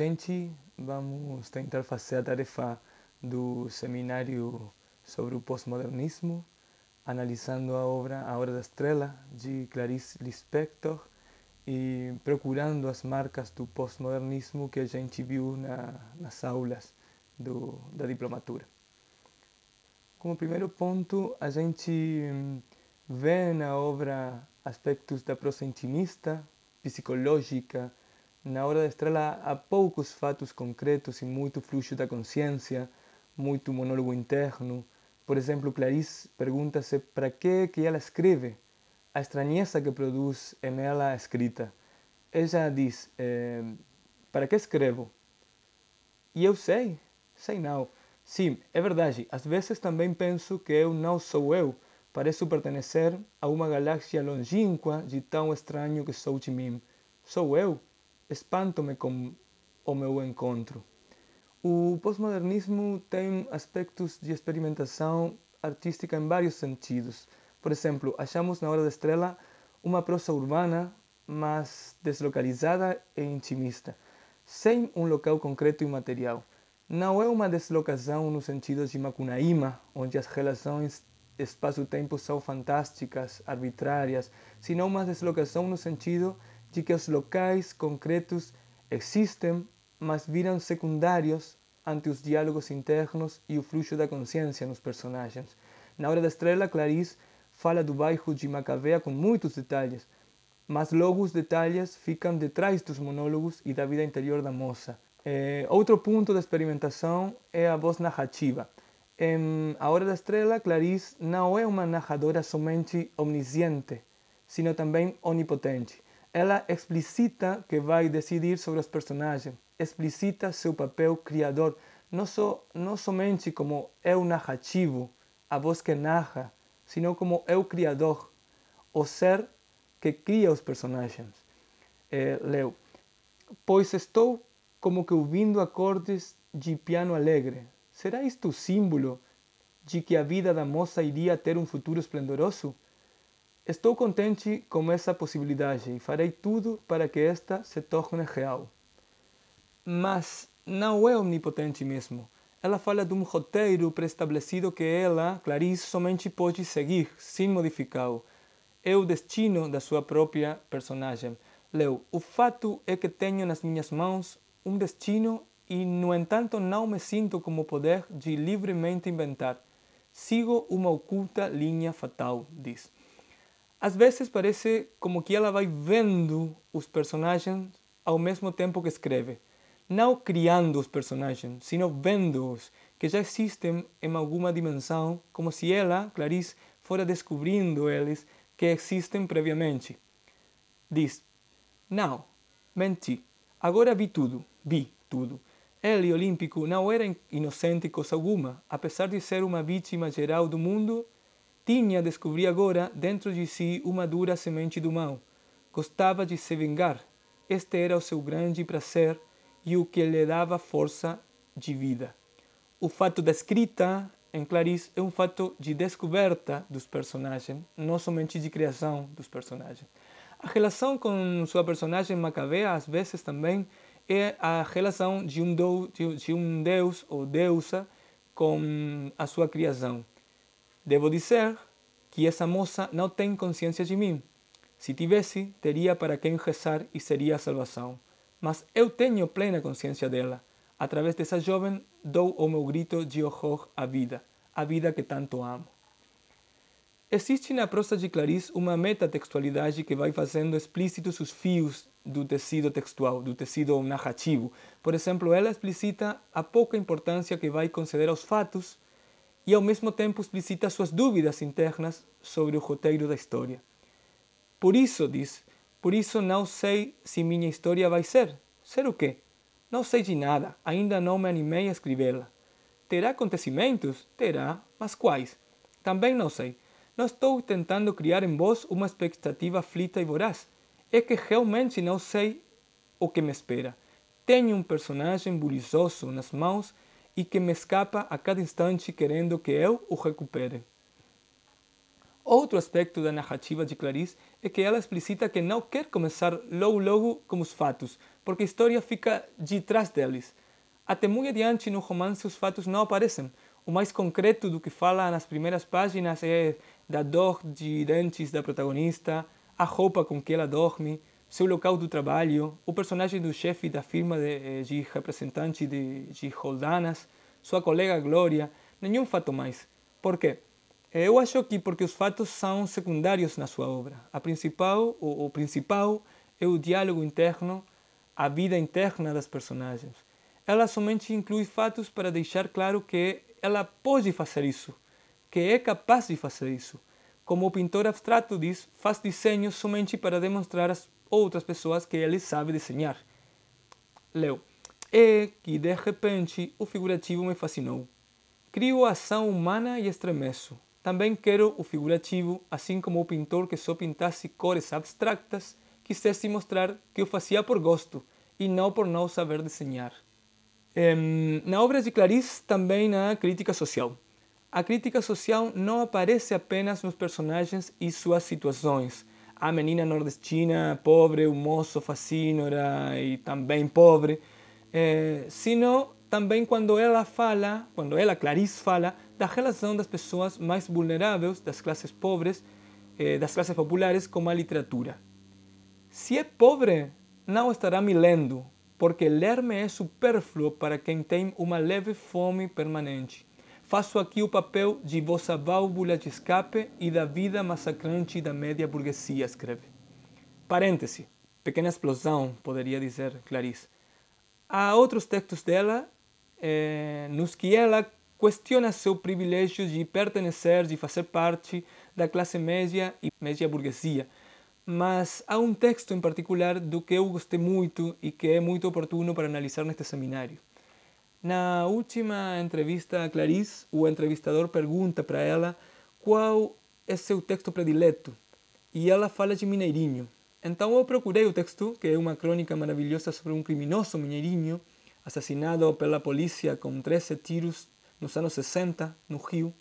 gente vamos tentar fazer a tarefa do seminário sobre o pós-modernismo, analisando a obra A Hora da Estrela, de Clarice Lispector, e procurando as marcas do pós-modernismo que a gente viu nas aulas da diplomatura. Como primeiro ponto, a gente vê na obra aspectos da prosa intimista, psicológica. Na Hora da Estrela há poucos fatos concretos e muito fluxo da consciência, muito monólogo interno. Por exemplo, Clarice pergunta-se para que ela escreve, a estranheza que produz nela a escrita. Ela diz, para que escrevo? E eu sei não. Sim, é verdade, às vezes também penso que eu não sou eu, pareço pertencer a uma galáxia longínqua de tão estranho que sou de mim. Sou eu? Espanto-me com o meu encontro. O pós-modernismo tem aspectos de experimentação artística em vários sentidos. Por exemplo, achamos na Hora da Estrela uma prosa urbana, mas deslocalizada e intimista, sem um local concreto e material. Não é uma deslocação no sentido de Macunaíma, onde as relações espaço-tempo são fantásticas, arbitrárias, sino uma deslocação no sentido de que os locais concretos existem, mas viram secundários ante os diálogos internos e o fluxo da consciência nos personagens. Na Hora da Estrela, Clarice fala do bairro de Macabea com muitos detalhes, mas logo os detalhes ficam detrás dos monólogos e da vida interior da moça. Outro ponto da experimentação é a voz narrativa. Em A Hora da Estrela, Clarice não é uma narradora somente omnisciente, sino também onipotente. Ela explicita que vai decidir sobre os personagens, explicita seu papel criador, não somente como eu narrativo, a voz que narra, sino como eu criador, o ser que cria os personagens. Leu, pois estou como que ouvindo acordes de piano alegre. Será isto o símbolo de que a vida da moça iria ter um futuro esplendoroso? Estou contente com essa possibilidade e farei tudo para que esta se torne real. Mas não é omnipotente mesmo. Ela fala de um roteiro pré-estabelecido que ela, Clarice, somente pode seguir, sem modificá-lo. É o destino da sua própria personagem. Leu, o fato é que tenho nas minhas mãos um destino e, no entanto, não me sinto com o poder de livremente inventar. Sigo uma oculta linha fatal, diz. Às vezes parece como que ela vai vendo os personagens ao mesmo tempo que escreve. Não criando os personagens, sino vendo-os, que já existem em alguma dimensão, como se ela, Clarice, fora descobrindo eles que existem previamente. Diz, não, menti, agora vi tudo. Ele, Olímpico, não era inocente coisa alguma, apesar de ser uma vítima geral do mundo, tinha, descobri agora, dentro de si uma dura semente do mal. Gostava de se vingar. Este era o seu grande prazer e o que lhe dava força de vida. O fato da escrita em Clarice é um fato de descoberta dos personagens, não somente de criação dos personagens. A relação com sua personagem Macabea, às vezes também, é a relação de um deus ou deusa com a sua criação. Devo dizer que essa moça não tem consciência de mim. Se tivesse, teria para quem rezar e seria a salvação. Mas eu tenho plena consciência dela. Através dessa jovem, dou o meu grito de horror à vida que tanto amo. Existe na prosa de Clarice uma metatextualidade que vai fazendo explícitos os fios do tecido textual, do tecido narrativo. Por exemplo, ela explicita a pouca importância que vai conceder aos fatos e ao mesmo tempo explicita suas dúvidas internas sobre o roteiro da história. Por isso, diz, não sei se minha história vai ser. Ser o quê? Não sei de nada, ainda não me animei a escrevê-la. Terá acontecimentos? Terá, mas quais? Também não sei. Não estou tentando criar em vós uma expectativa aflita e voraz. É que realmente não sei o que me espera. Tenho um personagem buliçoso nas mãos e que me escapa a cada instante querendo que eu o recupere. Outro aspecto da narrativa de Clarice é que ela explicita que não quer começar logo com os fatos, porque a história fica de trás deles. Até muito adiante no romance os fatos não aparecem. O mais concreto do que fala nas primeiras páginas é da dor de dentes da protagonista, a roupa com que ela dorme, seu local do trabalho, o personagem do chefe da firma de representante de Roldanas, sua colega Glória, nenhum fato mais. Por quê? Eu acho que porque os fatos são secundários na sua obra. O principal é o diálogo interno, a vida interna das personagens. Ela somente inclui fatos para deixar claro que ela pode fazer isso, que é capaz de fazer isso. Como o pintor abstrato diz, faz desenhos somente para demonstrar às outras pessoas que ele sabe desenhar. Leo. É que, de repente, o figurativo me fascinou. Crio a ação humana e estremeço. Também quero o figurativo, assim como o pintor que só pintasse cores abstractas, quisesse mostrar que o fazia por gosto e não por não saber desenhar. Na obra de Clarice, também há crítica social. A crítica social não aparece apenas nos personagens e suas situações. A menina nordestina, pobre, o moço fascínora e também pobre, sino também quando ela, Clarice, fala da relação das pessoas mais vulneráveis, das classes pobres, das classes populares com a literatura. Se é pobre, não estará me lendo, porque ler-me é supérfluo para quem tem uma leve fome permanente. Faço aqui o papel de vossa válvula de escape e da vida massacrante da média burguesia, escreve. Parêntese, pequena explosão, poderia dizer Clarice. Há outros textos dela nos que ela questiona seu privilégio de pertencer, de fazer parte da classe média e média burguesia. Mas há um texto em particular do que eu gostei muito e que é muito oportuno para analisar neste seminário. Na última entrevista a Clarice, o entrevistador pergunta para ela qual é seu texto predileto e ela fala de Mineirinho. Então eu procurei o texto, que é uma crônica maravilhosa sobre um criminoso mineirinho assassinado pela polícia com 13 tiros nos anos 60, no Rio,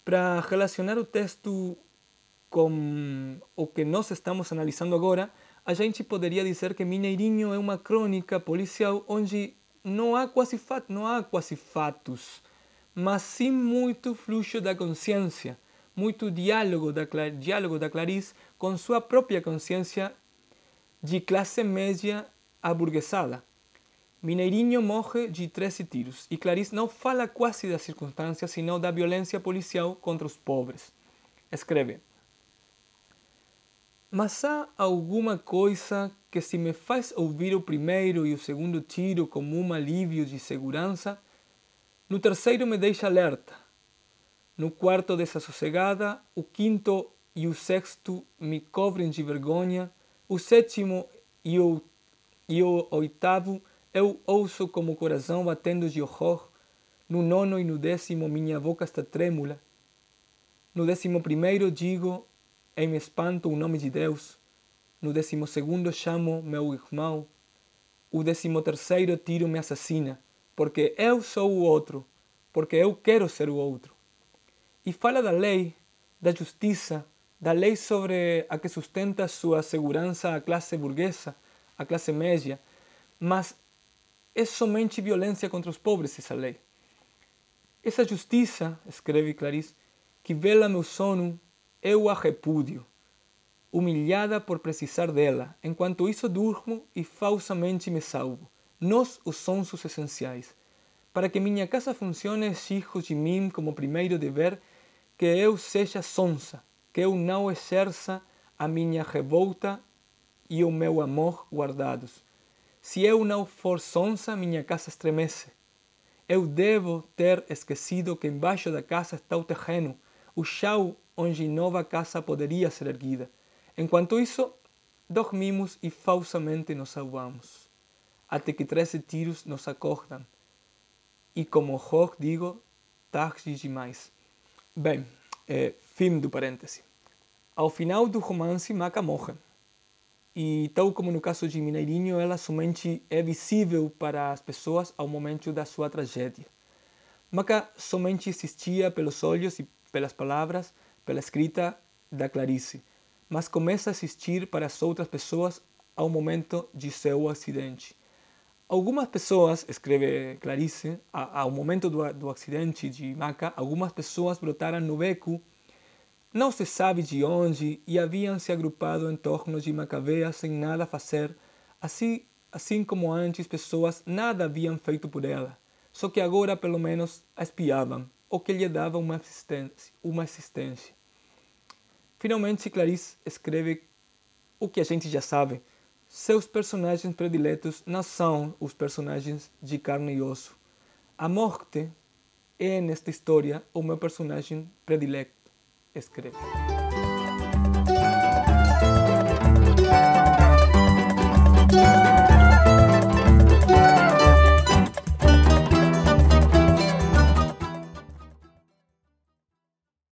para relacionar o texto com o que nós estamos analisando agora. A gente poderia dizer que Mineirinho é uma crônica policial onde não há quase fatos, mas sim muito fluxo da consciência, muito diálogo da Clarice com sua própria consciência de classe média aburguesada. Mineirinho morre de 13 tiros e Clarice não fala quase das circunstâncias, senão da violência policial contra os pobres. Escreve: mas há alguma coisa que se me faz ouvir o primeiro e o segundo tiro como um alívio de segurança, no terceiro me deixa alerta, no quarto desassossegada, o quinto e o sexto me cobrem de vergonha, o sétimo e o oitavo eu ouço como o coração batendo de horror, no nono e no décimo minha boca está trêmula, no 11º digo em espanto o nome de Deus, no 12º chamo meu irmão, o 13º tiro me assassina, porque eu sou o outro, porque eu quero ser o outro. E fala da lei, da justiça, da lei sobre a que sustenta sua segurança a classe burguesa, a classe média, mas é somente violência contra os pobres essa lei. Essa justiça, escreve Clarice, que vela meu sono, eu a repúdio, humilhada por precisar dela, enquanto isso durmo e falsamente me salvo. Nós, os sonsos essenciais. Para que minha casa funcione, exijo de mim como primeiro dever que eu seja sonsa, que eu não exerça a minha revolta e o meu amor guardados. Se eu não for sonsa, minha casa estremece. Eu devo ter esquecido que embaixo da casa está o terreno, o chão onde nova casa poderia ser erguida. Enquanto isso, dormimos e falsamente nos salvamos, até que 13 tiros nos acordam. E como horror digo, tarde demais. Bem, fim do parêntese. Ao final do romance, Maca morre. E tal como no caso de Mineirinho, ela somente é visível para as pessoas ao momento da sua tragédia. Maca somente existia pelos olhos e pelas palavras, pela escrita da Clarice, mas começa a existir para as outras pessoas ao momento de seu acidente. Algumas pessoas, escreve Clarice, ao momento do acidente de Maca, algumas pessoas brotaram no beco, não se sabe de onde, e haviam se agrupado em torno de Macabea sem nada fazer, assim como antes pessoas nada haviam feito por ela, só que agora pelo menos a espiavam, o que lhe dava uma existência. Finalmente, Clarice escreve o que a gente já sabe. Seus personagens prediletos não são os personagens de carne e osso. A morte é, nesta história, o meu personagem predileto, escreve.